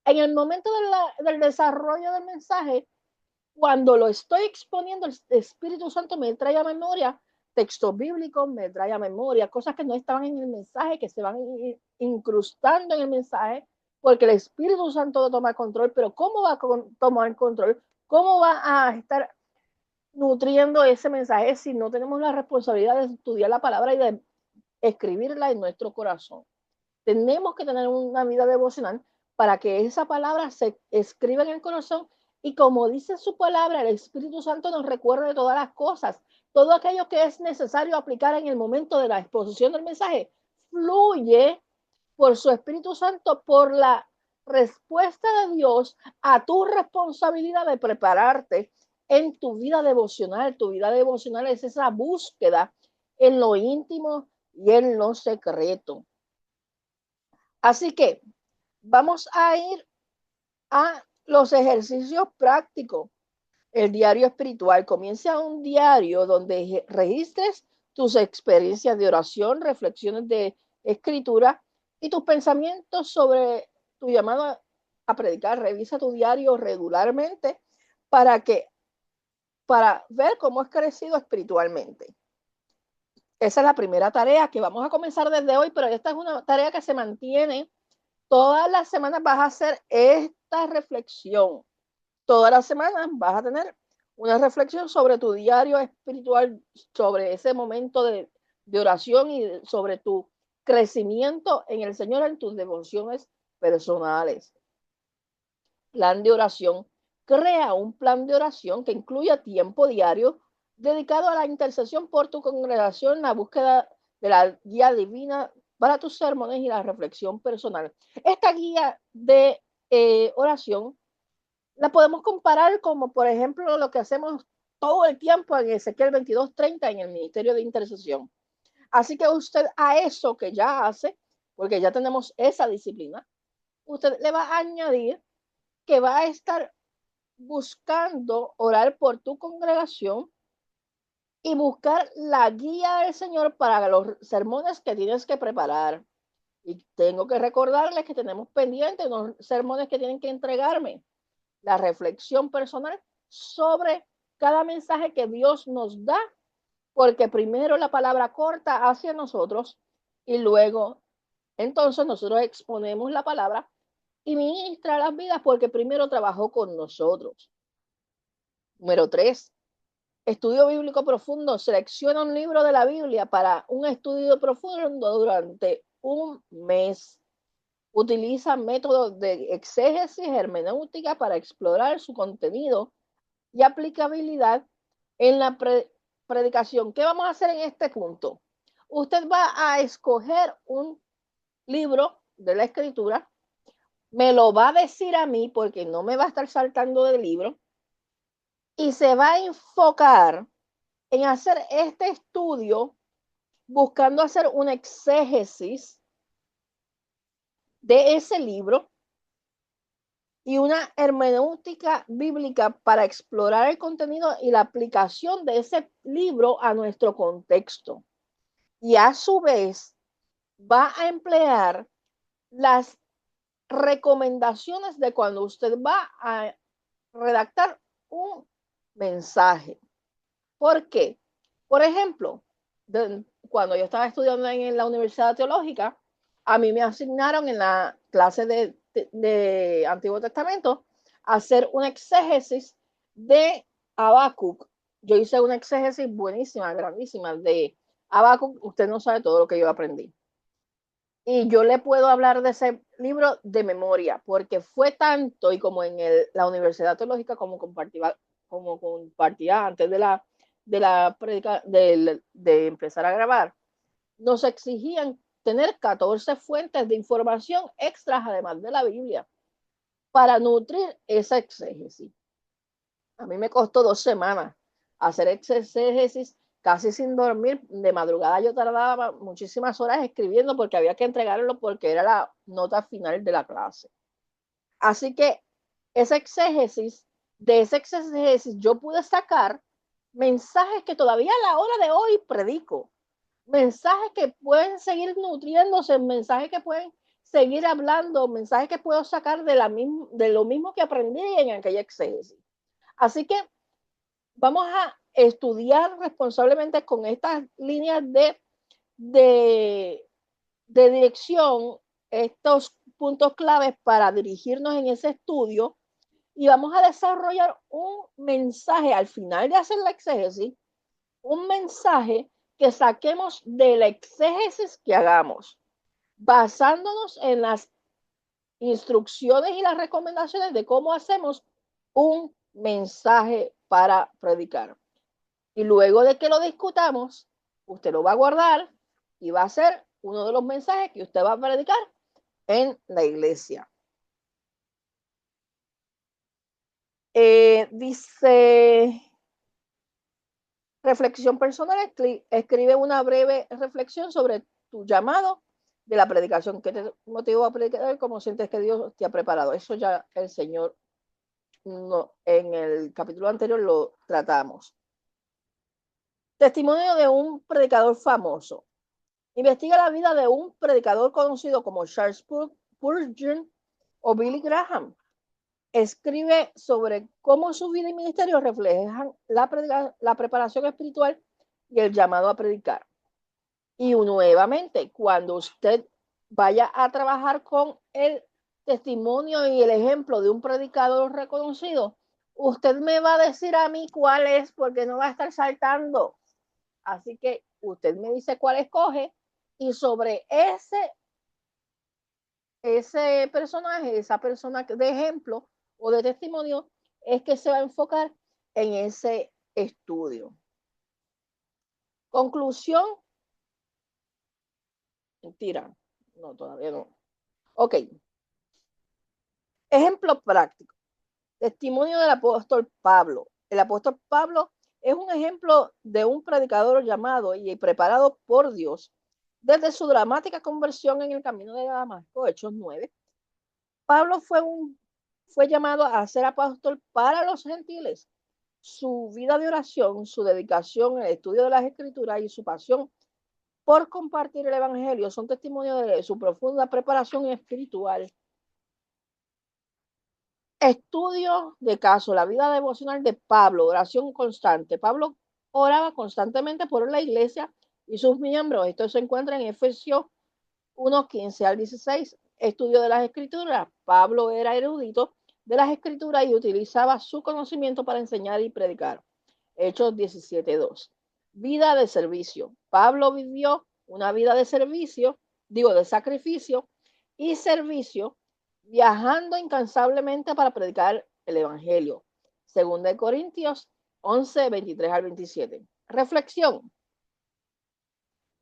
S1: En el momento del desarrollo del mensaje, cuando lo estoy exponiendo, el Espíritu Santo me trae a memoria textos bíblicos, me trae a memoria cosas que no estaban en el mensaje, que se van incrustando en el mensaje, porque el Espíritu Santo toma control, pero ¿cómo va a tomar control? ¿Cómo va a estar nutriendo ese mensaje si no tenemos la responsabilidad de estudiar la palabra y de escribirla en nuestro corazón? Tenemos que tener una vida devocional para que esa palabra se escriba en el corazón y como dice su palabra, el Espíritu Santo nos recuerde todas las cosas, todo aquello que es necesario aplicar en el momento de la exposición del mensaje, fluye por su Espíritu Santo, por la respuesta de Dios a tu responsabilidad de prepararte en tu vida devocional. Tu vida devocional es esa búsqueda en lo íntimo y en lo secreto. Así que vamos a ir a Los ejercicios prácticos. El diario espiritual. Comienza un diario donde registres tus experiencias de oración, reflexiones de escritura y tus pensamientos sobre tu llamado a predicar. Revisa tu diario regularmente para ver cómo has crecido espiritualmente. Esa es la primera tarea que vamos a comenzar desde hoy, pero esta es una tarea que se mantiene. Todas las semanas vas a hacer esta reflexión. Todas las semanas vas a tener una reflexión sobre tu diario espiritual, sobre ese momento de oración y sobre tu crecimiento en el Señor en tus devociones personales. Plan de oración. Crea un plan de oración que incluya tiempo diario dedicado a la intercesión por tu congregación, la búsqueda de la guía divina para tus sermones y la reflexión personal. Esta guía de oración la podemos comparar como, por ejemplo, lo que hacemos todo el tiempo en Ezequiel 22:30 en el Ministerio de Intercesión. Así que usted a eso que ya hace, porque ya tenemos esa disciplina, usted le va a añadir que va a estar buscando orar por tu congregación y buscar la guía del Señor para los sermones que tienes que preparar. Y tengo que recordarles que tenemos pendientes los sermones que tienen que entregarme. La reflexión personal sobre cada mensaje que Dios nos da, porque primero la palabra corta hacia nosotros y luego entonces nosotros exponemos la palabra y ministra las vidas porque primero trabajó con nosotros. Número 3, estudio bíblico profundo. Selecciona un libro de la Biblia para un estudio profundo durante un mes. Utiliza métodos de exégesis hermenéutica para explorar su contenido y aplicabilidad en la predicación. ¿Qué vamos a hacer en este punto? Usted va a escoger un libro de la escritura, me lo va a decir a mí porque no me va a estar saltando del libro y se va a enfocar en hacer este estudio buscando hacer una exégesis de ese libro y una hermenéutica bíblica para explorar el contenido y la aplicación de ese libro a nuestro contexto. Y a su vez va a emplear las recomendaciones de cuando usted va a redactar un mensaje. ¿Por qué? Por ejemplo, cuando yo estaba estudiando en la Universidad Teológica, a mí me asignaron en la clase de Antiguo Testamento hacer una exégesis de Habacuc. Yo hice una exégesis buenísima, grandísima de Habacuc. Usted no sabe todo lo que yo aprendí. Y yo le puedo hablar de ese libro de memoria, porque fue tanto, y como en la Universidad Teológica, como compartía antes de empezar a grabar, nos exigían tener 14 fuentes de información extras, además de la Biblia, para nutrir esa exégesis. A mí me costó 2 semanas hacer exégesis casi sin dormir. De madrugada yo tardaba muchísimas horas escribiendo porque había que entregarlo porque era la nota final de la clase. Así que de ese exégesis yo pude sacar mensajes que todavía a la hora de hoy predico, mensajes que pueden seguir nutriéndose, mensajes que pueden seguir hablando, mensajes que puedo sacar de lo mismo que aprendí en aquella exégesis. Así que vamos a estudiar responsablemente con estas líneas de dirección, estos puntos claves para dirigirnos en ese estudio y vamos a desarrollar un mensaje al final de hacer la exégesis, un mensaje que saquemos de la exégesis que hagamos, basándonos en las instrucciones y las recomendaciones de cómo hacemos un mensaje para predicar. Y luego de que lo discutamos, usted lo va a guardar y va a ser uno de los mensajes que usted va a predicar en la iglesia. Dice, reflexión personal, escribe una breve reflexión sobre tu llamado de la predicación. ¿Qué te motivó a predicar? ¿Cómo sientes que Dios te ha preparado? Eso ya el Señor no, en el capítulo anterior lo tratamos. Testimonio de un predicador famoso. Investiga la vida de un predicador conocido como Charles Spurgeon o Billy Graham. Escribe sobre cómo su vida y ministerio reflejan la preparación espiritual y el llamado a predicar. Y nuevamente, cuando usted vaya a trabajar con el testimonio y el ejemplo de un predicador reconocido, usted me va a decir a mí cuál es, porque no va a estar saltando. Así que usted me dice cuál escoge y sobre ese personaje, esa persona de ejemplo o de testimonio, es que se va a enfocar en ese estudio. Conclusión. Mentira. No, todavía no. Ok. Ejemplo práctico. Testimonio del apóstol Pablo. El apóstol Pablo es un ejemplo de un predicador llamado y preparado por Dios desde su dramática conversión en el camino de Damasco, Hechos 9. Pablo fue llamado a ser apóstol para los gentiles. Su vida de oración, su dedicación al estudio de las escrituras y su pasión por compartir el evangelio son testimonios de su profunda preparación espiritual. Estudio de caso, la vida devocional de Pablo, oración constante. Pablo oraba constantemente por la iglesia y sus miembros. Esto se encuentra en Efesios 1:15 al 16. Estudio de las escrituras. Pablo era erudito de las escrituras y utilizaba su conocimiento para enseñar y predicar. Hechos 17:2. Vida de servicio. Pablo vivió una vida de servicio, de sacrificio y servicio, viajando incansablemente para predicar el evangelio. Segunda de Corintios 11, 23 al 27. Reflexión.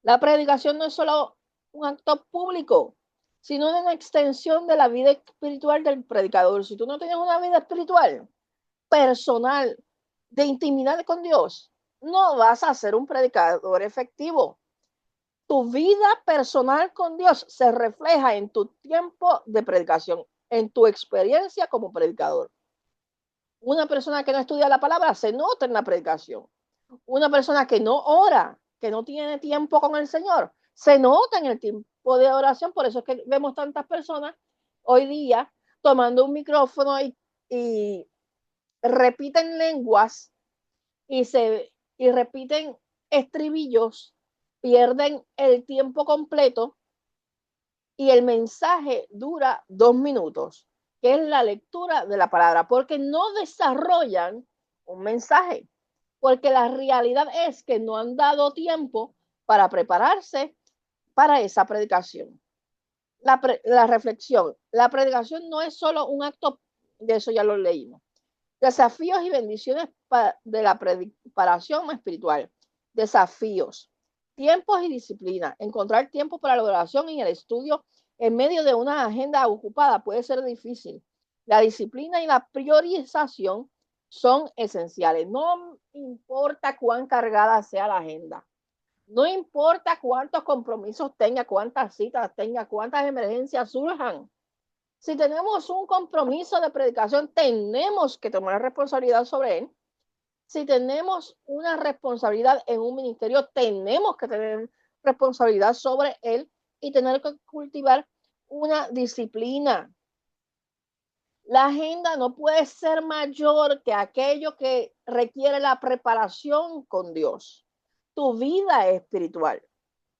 S1: La predicación no es solo un acto público, sino una extensión de la vida espiritual del predicador. Si tú no tienes una vida espiritual, personal, de intimidad con Dios, no vas a ser un predicador efectivo. Tu vida personal con Dios se refleja en tu tiempo de predicación, en tu experiencia como predicador. Una persona que no estudia la palabra se nota en la predicación. Una persona que no ora, que no tiene tiempo con el Señor, se nota en el tiempo de oración. Por eso es que vemos tantas personas hoy día tomando un micrófono y repiten lenguas y repiten estribillos, pierden el tiempo completo y el mensaje dura 2 minutos, que es la lectura de la palabra, porque no desarrollan un mensaje, porque la realidad es que no han dado tiempo para prepararse para esa predicación. La reflexión, la predicación no es solo un acto, de eso ya lo leímos. Desafíos y bendiciones de la preparación espiritual. Desafíos, tiempos y disciplina. Encontrar tiempo para la oración y el estudio en medio de una agenda ocupada puede ser difícil. La disciplina y la priorización son esenciales. No importa cuán cargada sea la agenda. No importa cuántos compromisos tenga, cuántas citas tenga, cuántas emergencias surjan. Si tenemos un compromiso de predicación, tenemos que tomar responsabilidad sobre él. Si tenemos una responsabilidad en un ministerio, tenemos que tener responsabilidad sobre él y tener que cultivar una disciplina. La agenda no puede ser mayor que aquello que requiere la preparación con Dios. Tu vida espiritual.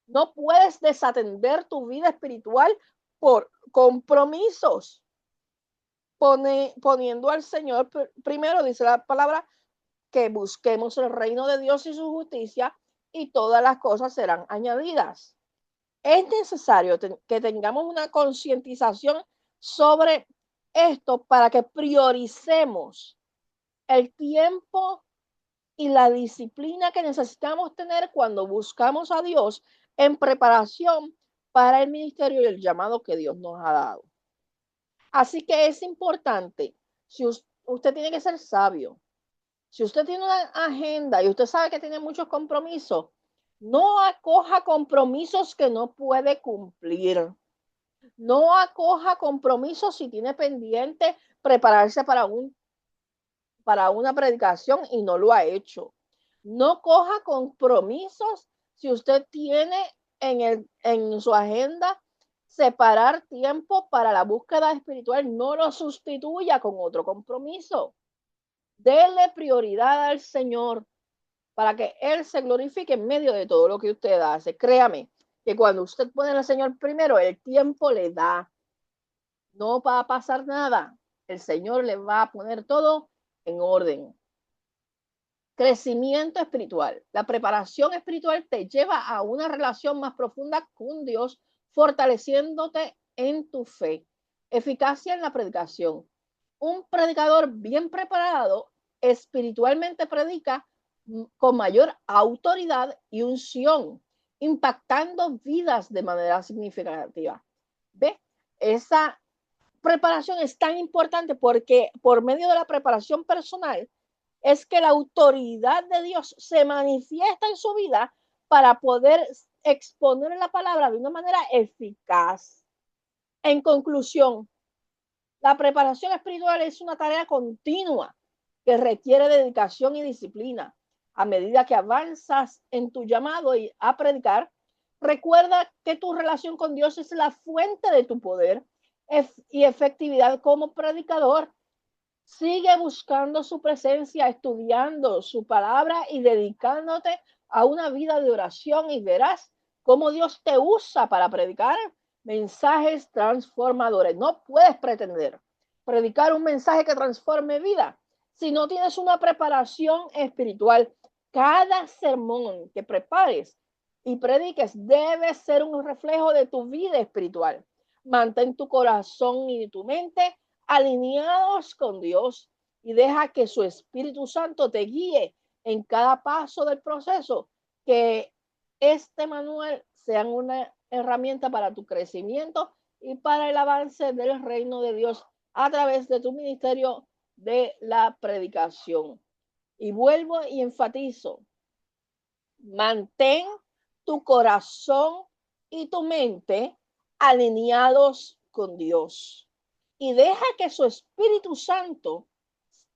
S1: No puedes desatender tu vida espiritual por compromisos. Poniendo al Señor primero, dice la palabra, que busquemos el reino de Dios y su justicia y todas las cosas serán añadidas. Es necesario que tengamos una concientización sobre esto para que prioricemos el tiempo y la disciplina que necesitamos tener cuando buscamos a Dios en preparación para el ministerio y el llamado que Dios nos ha dado. Así que es importante, si usted tiene que ser sabio, si usted tiene una agenda y usted sabe que tiene muchos compromisos, no acoja compromisos que no puede cumplir. No acoja compromisos si tiene pendiente prepararse para un para una predicación y no lo ha hecho. No coja compromisos si usted tiene en su agenda separar tiempo para la búsqueda espiritual, no lo sustituya con otro compromiso. Dele prioridad al Señor para que Él se glorifique en medio de todo lo que usted hace. Créame que cuando usted pone al Señor primero, el tiempo le da. No va a pasar nada. El Señor le va a poner todo en orden. Crecimiento espiritual. La preparación espiritual te lleva a una relación más profunda con Dios, fortaleciéndote en tu fe. Eficacia en la predicación. Un predicador bien preparado espiritualmente predica con mayor autoridad y unción, impactando vidas de manera significativa. ¿Ve? Esa preparación es tan importante porque por medio de la preparación personal es que la autoridad de Dios se manifiesta en su vida para poder exponer la palabra de una manera eficaz. En conclusión, la preparación espiritual es una tarea continua que requiere dedicación y disciplina. A medida que avanzas en tu llamado a predicar, recuerda que tu relación con Dios es la fuente de tu poder y efectividad como predicador. Sigue buscando su presencia, estudiando su palabra y dedicándote a una vida de oración y verás cómo Dios te usa para predicar mensajes transformadores. No puedes pretender predicar un mensaje que transforme vida si no tienes una preparación espiritual. Cada sermón que prepares y prediques debe ser un reflejo de tu vida espiritual. Mantén tu corazón y tu mente alineados con Dios y deja que su Espíritu Santo te guíe en cada paso del proceso, que este manual sea una herramienta para tu crecimiento y para el avance del reino de Dios a través de tu ministerio de la predicación. Y vuelvo y enfatizo, mantén tu corazón y tu mente alineados con Dios y deja que su Espíritu Santo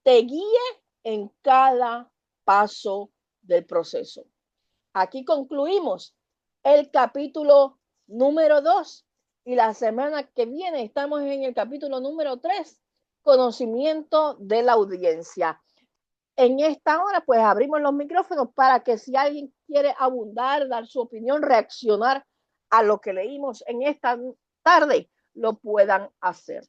S1: te guíe en cada paso del proceso. Aquí concluimos el capítulo número 2 y la semana que viene estamos en el capítulo número 3, conocimiento de la audiencia. En esta hora pues abrimos los micrófonos para que si alguien quiere abundar, dar su opinión, reaccionar a lo que leímos en esta tarde, lo puedan hacer.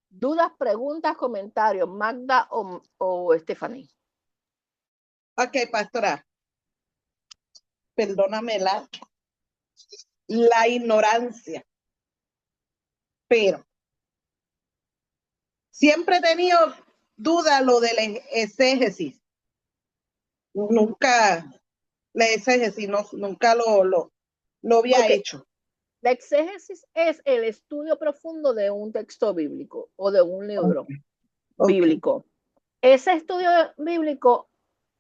S1: Dudas, preguntas, comentarios, Magda o Stephanie.
S2: Ok, pastora. Perdóname la ignorancia, pero siempre he tenido duda lo del exégesis. Nunca la exégesis, nunca lo había hecho.
S1: La exégesis es el estudio profundo de un texto bíblico o de un libro bíblico. Ese estudio bíblico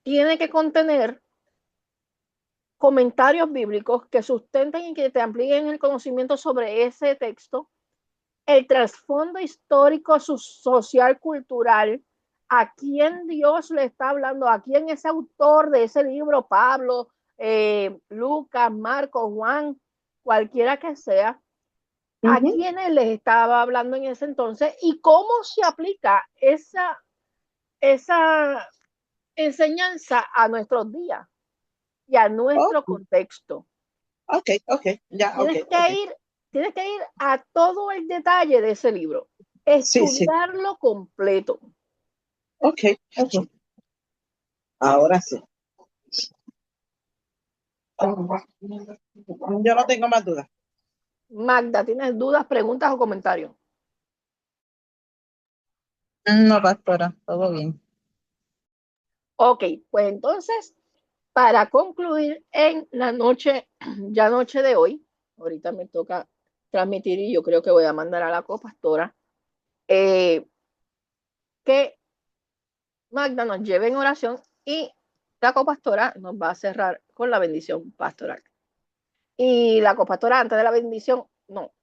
S1: tiene que contener comentarios bíblicos que sustenten y que te amplíen el conocimiento sobre ese texto, el trasfondo histórico, social, cultural, a quién Dios le está hablando, a quién es autor de ese libro, Pablo, Lucas, Marcos, Juan, cualquiera que sea, a quienes les estaba hablando en ese entonces y cómo se aplica esa enseñanza a nuestros días y a nuestro contexto. Tienes que ir a todo el detalle de ese libro, estudiarlo completo.
S2: Ok. Ahora sí. Yo no tengo más dudas.
S1: Magda, ¿tienes dudas, preguntas o comentarios?
S3: No, pastora, todo bien.
S1: Ok, pues entonces, para concluir en la noche de hoy, ahorita me toca transmitir y yo creo que voy a mandar a la copastora que Magda nos lleve en oración y la copastora nos va a cerrar con la bendición pastoral. Y la copastora antes de la bendición, no,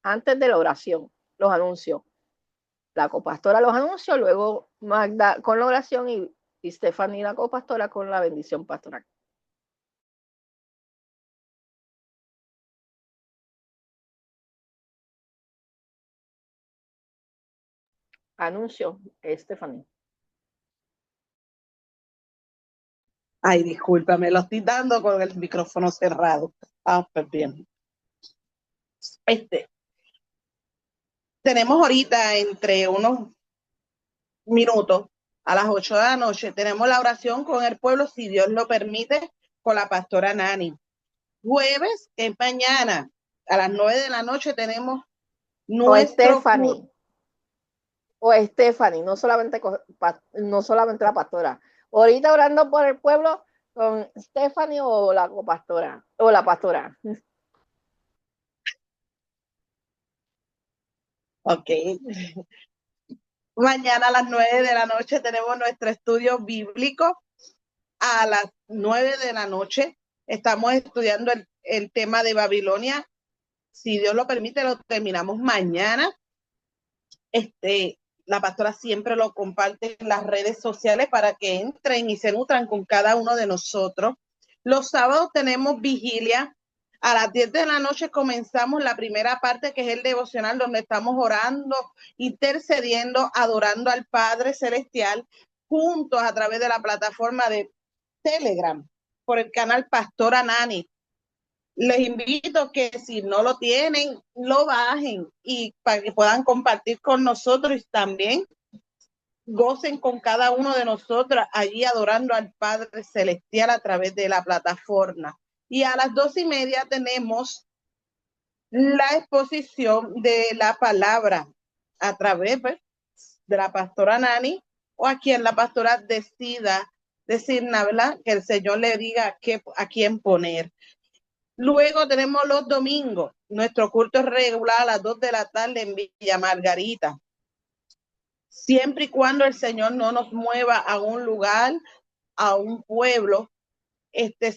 S1: antes de la oración, los anunció. La copastora los anunció, luego Magda con la oración y Stephanie la copastora con la bendición pastoral. Anuncio, Stephanie.
S2: Ay, discúlpame, lo estoy dando con el micrófono cerrado. Ah, pues bien. Tenemos ahorita entre unos minutos a las 8 de la noche, tenemos la oración con el pueblo, si Dios lo permite, con la pastora Nani. Jueves, que es mañana, a las 9 de la noche tenemos nuestro
S1: Stephanie, no solamente la pastora. Ahorita orando por el pueblo con Stephanie o la copastora o la pastora.
S2: Ok. Mañana a las 9 de la noche tenemos nuestro estudio bíblico. A las 9 de la noche estamos estudiando el tema de Babilonia. Si Dios lo permite, lo terminamos mañana. La pastora siempre lo comparte en las redes sociales para que entren y se nutran con cada uno de nosotros. Los sábados tenemos vigilia. A las 10 de la noche comenzamos la primera parte, que es el devocional, donde estamos orando, intercediendo, adorando al Padre Celestial, juntos a través de la plataforma de Telegram, por el canal Pastora Nani. Les invito que si no lo tienen, lo bajen y para que puedan compartir con nosotros y también gocen con cada uno de nosotros allí adorando al Padre Celestial a través de la plataforma. Y a las 2:30 tenemos la exposición de la palabra a través de la pastora Nani, o a quien la pastora decida ¿verdad? Que el Señor le diga a quién poner. Luego tenemos los domingos, nuestro culto es regular a las 2 de la tarde en Villa Margarita. Siempre y cuando el Señor no nos mueva a un lugar, a un pueblo,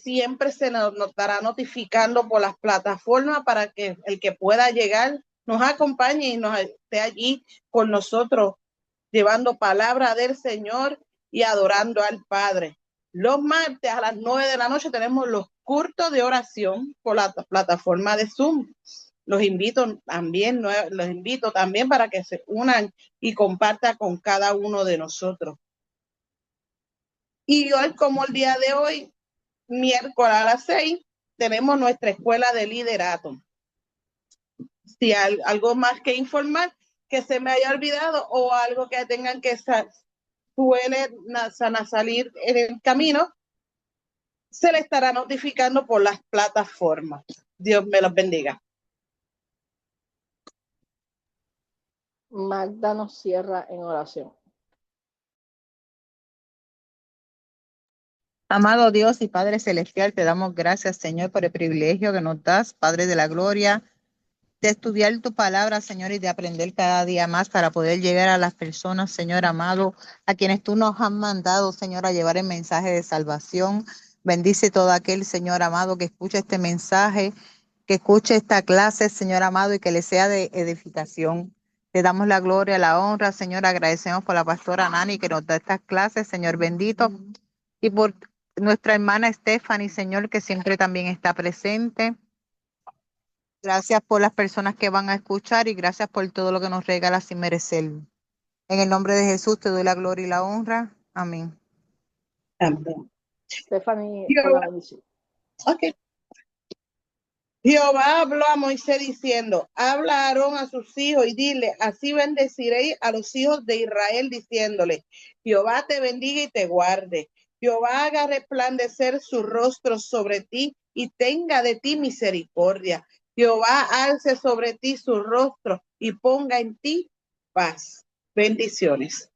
S2: siempre se nos estará notificando por las plataformas para que el que pueda llegar nos acompañe y nos esté allí con nosotros, llevando palabra del Señor y adorando al Padre. Los martes a las 9 de la noche tenemos los cultos de oración por la plataforma de Zoom. Los invito también para que se unan y compartan con cada uno de nosotros. Y hoy, como el día de hoy, miércoles a las 6, tenemos nuestra escuela de liderato. Si hay algo más que informar que se me haya olvidado o algo que tengan que salir en el camino, se le estará notificando por las plataformas. Dios me los bendiga.
S1: Magda nos cierra en oración.
S3: Amado Dios y Padre Celestial, te damos gracias, Señor, por el privilegio que nos das, Padre de la Gloria, de estudiar tu palabra, Señor, y de aprender cada día más para poder llegar a las personas, Señor amado, a quienes tú nos has mandado, Señor, a llevar el mensaje de salvación. Bendice todo aquel, Señor amado, que escuche este mensaje, que escuche esta clase, Señor amado, y que le sea de edificación. Te damos la gloria, la honra, Señor. Agradecemos por la pastora Nani que nos da estas clases, Señor bendito, y por nuestra hermana Stephanie, Señor, que siempre también está presente. Gracias por las personas que van a escuchar y gracias por todo lo que nos regalas sin merecer. En el nombre de Jesús te doy la gloria y la honra. Amén.
S2: Amén.
S1: Stephanie, con la bendición.
S2: Okay. Jehová habló a Moisés diciendo, habla a Aarón a sus hijos y dile, así bendeciréis a los hijos de Israel, diciéndole, Jehová te bendiga y te guarde. Jehová haga resplandecer su rostro sobre ti y tenga de ti misericordia. Jehová alce sobre ti su rostro y ponga en ti paz. Bendiciones.